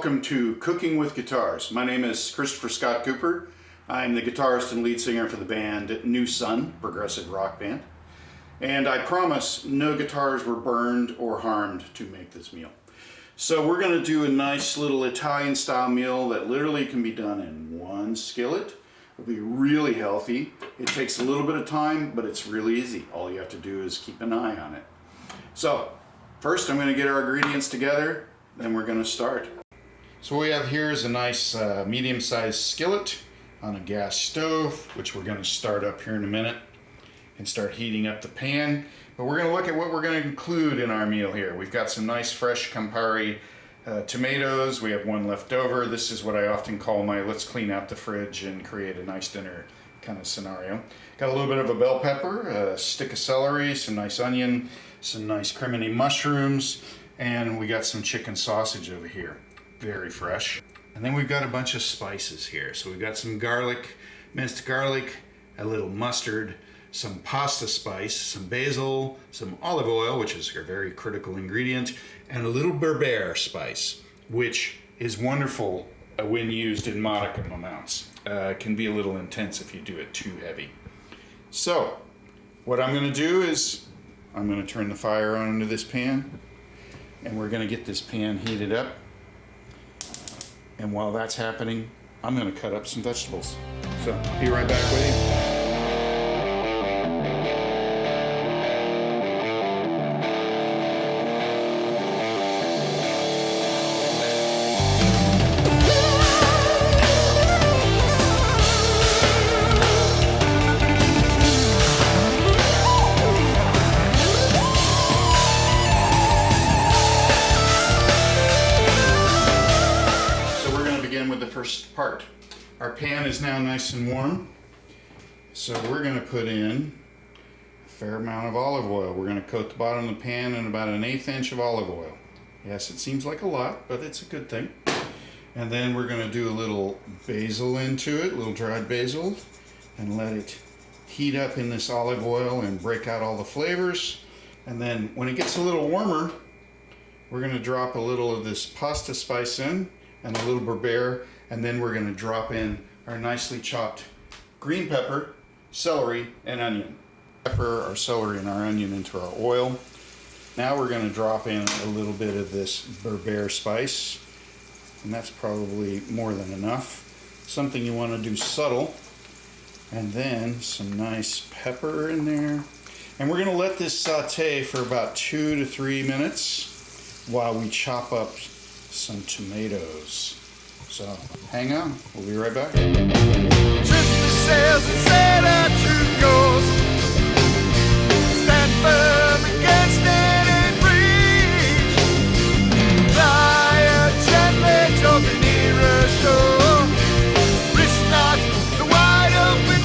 welcome to Cooking with Guitars. My name is Christopher Scott Cooper. I'm the guitarist and lead singer for the band New Sun, progressive rock band. And I promise no guitars were burned or harmed to make this meal. So we're going to do a nice little Italian style meal that literally can be done in one skillet. It'll be really healthy. It takes a little bit of time, but it's really easy. All you have to do is keep an eye on it. So first I'm going to get our ingredients together, then we're going to start. So what we have here is a nice medium-sized skillet on a gas stove, which we're going to start up here in a minute and start heating up the pan. But we're going to look at what we're going to include in our meal here. We've got some nice fresh Campari tomatoes. We have one left over. This is what I often call my let's clean out the fridge and create a nice dinner kind of scenario. Got a little bit of a bell pepper, a stick of celery, some nice onion, some nice criminy mushrooms, and we got some chicken sausage over here. Very fresh. And then we've got a bunch of spices here. So we've got some garlic, minced garlic, a little mustard, some pasta spice, some basil, some olive oil, which is a very critical ingredient, and a little berbere spice, which is wonderful when used in modicum amounts. It can be a little intense if you do it too heavy. So what I'm going to do is I'm going to turn the fire on into this pan, and we're going to get this pan heated up. And while that's happening, I'm going to cut up some vegetables. So I'll be right back with you. First part. Our pan is now nice and warm, so we're going to put in a fair amount of olive oil. We're going to coat the bottom of the pan in about 1/8 inch of olive oil. Yes, it seems like a lot, but it's a good thing. And then we're going to do a little basil into it, a little dried basil, and let it heat up in this olive oil and break out all the flavors. And then when it gets a little warmer, we're going to drop a little of this pasta spice in and a little berbere. And then we're going to drop in our nicely chopped green pepper, celery, and onion. Pepper, our celery, and our onion into our oil. Now we're going to drop in a little bit of this berbere spice, and that's probably more than enough. Something you want to do subtle. And then some nice pepper in there. And we're going to let this saute for about 2 to 3 minutes while we chop up some tomatoes. So hang on, we'll be right back. Truth says and said our truth goes. Stand firm against any breach. Fly gently toward the nearer shore. Risk not the wide open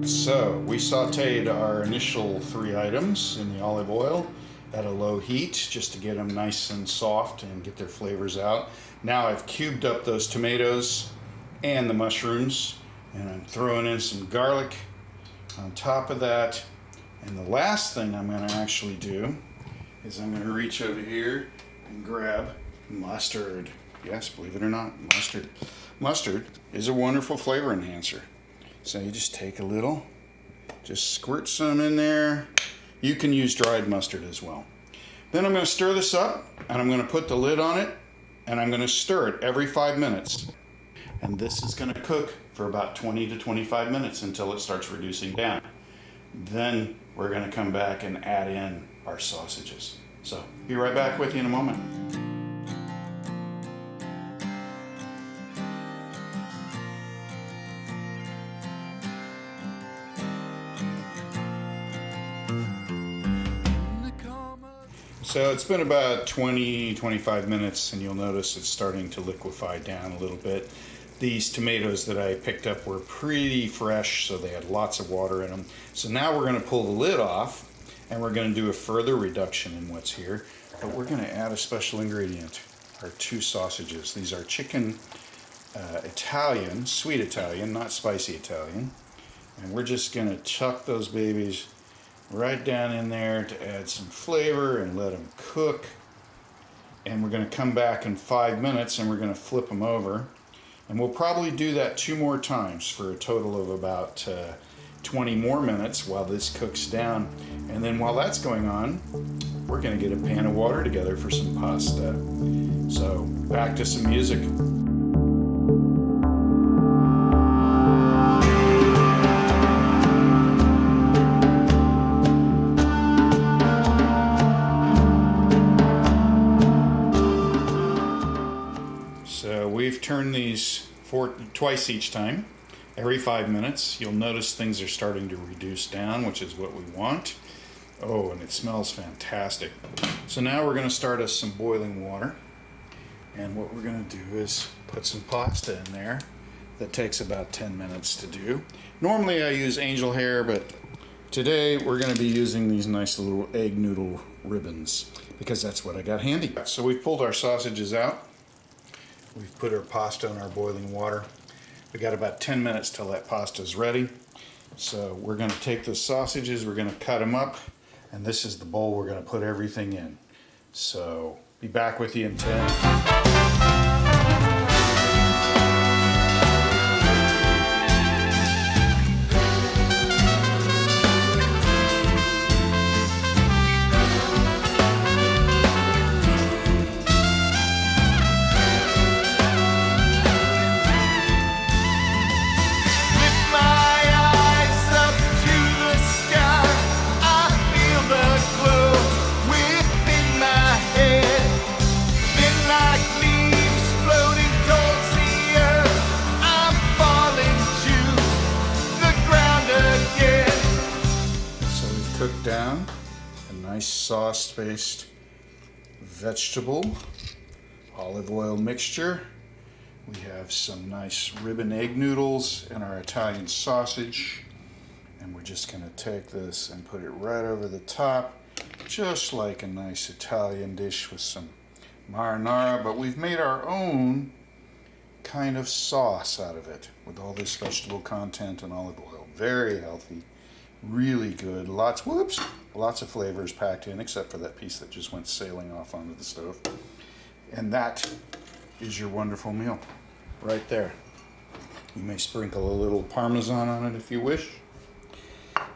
So we sauteed our initial 3 items in the olive oil at a low heat just to get them nice and soft and get their flavors out. Now I've cubed up those tomatoes and the mushrooms, and I'm throwing in some garlic on top of that. And the last thing I'm going to actually do is I'm going to reach over here and grab mustard. Yes, believe it or not, mustard. Mustard is a wonderful flavor enhancer. So you just take a little, just squirt some in there. You can use dried mustard as well. Then I'm going to stir this up, and I'm going to put the lid on it, and I'm going to stir it every 5 minutes. And this is going to cook for about 20 to 25 minutes until it starts reducing down. Then we're going to come back and add in our sausages. So be right back with you in a moment. So it's been about 20-25 minutes, and you'll notice it's starting to liquefy down a little bit. These tomatoes that I picked up were pretty fresh, so they had lots of water in them. So now we're going to pull the lid off, and we're going to do a further reduction in what's here. But we're going to add a special ingredient, our 2 sausages. These are chicken Italian, sweet Italian, not spicy Italian. And we're just going to chuck those babies right down in there to add some flavor and let them cook. And we're going to come back in 5 minutes and we're going to flip them over. And we'll probably do that 2 more times for a total of about 20 more minutes while this cooks down. And then while that's going on, we're going to get a pan of water together for some pasta. So back to some music. So we've turned these twice each time, every 5 minutes. You'll notice things are starting to reduce down, which is what we want. Oh, and it smells fantastic. So now we're going to start us some boiling water. And what we're going to do is put some pasta in there. That takes about 10 minutes to do. Normally I use angel hair, but today we're going to be using these nice little egg noodle ribbons because that's what I got handy. So we've pulled our sausages out. We've put our pasta in our boiling water. We got about 10 minutes till that pasta is ready. So we're going to take the sausages, we're going to cut them up, and this is the bowl we're going to put everything in. So be back with you in 10. Cooked down a nice sauce-based vegetable olive oil mixture. We have some nice ribbon egg noodles and our Italian sausage, and we're just going to take this and put it right over the top, just like a nice Italian dish with some marinara, but we've made our own kind of sauce out of it with all this vegetable content and olive oil. Very healthy. Really good. Lots of flavors packed in, except for that piece that just went sailing off onto the stove. And that is your wonderful meal right there. You may sprinkle a little Parmesan on it if you wish.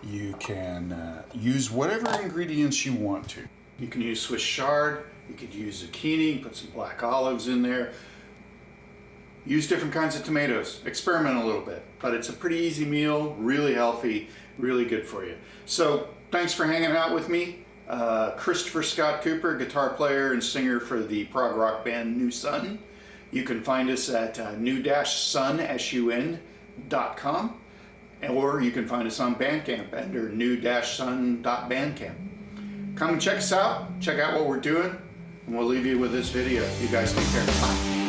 You can use whatever ingredients you want to. You can use Swiss chard, you could use zucchini, put some black olives in there. Use different kinds of tomatoes. Experiment a little bit. But it's a pretty easy meal, really healthy, really good for you. So thanks for hanging out with me. Christopher Scott Cooper, guitar player and singer for the prog rock band New Sun. You can find us at new-sun.com, or you can find us on Bandcamp under new-sun.bandcamp. Come and check us out, check out what we're doing, and we'll leave you with this video. You guys take care. Bye.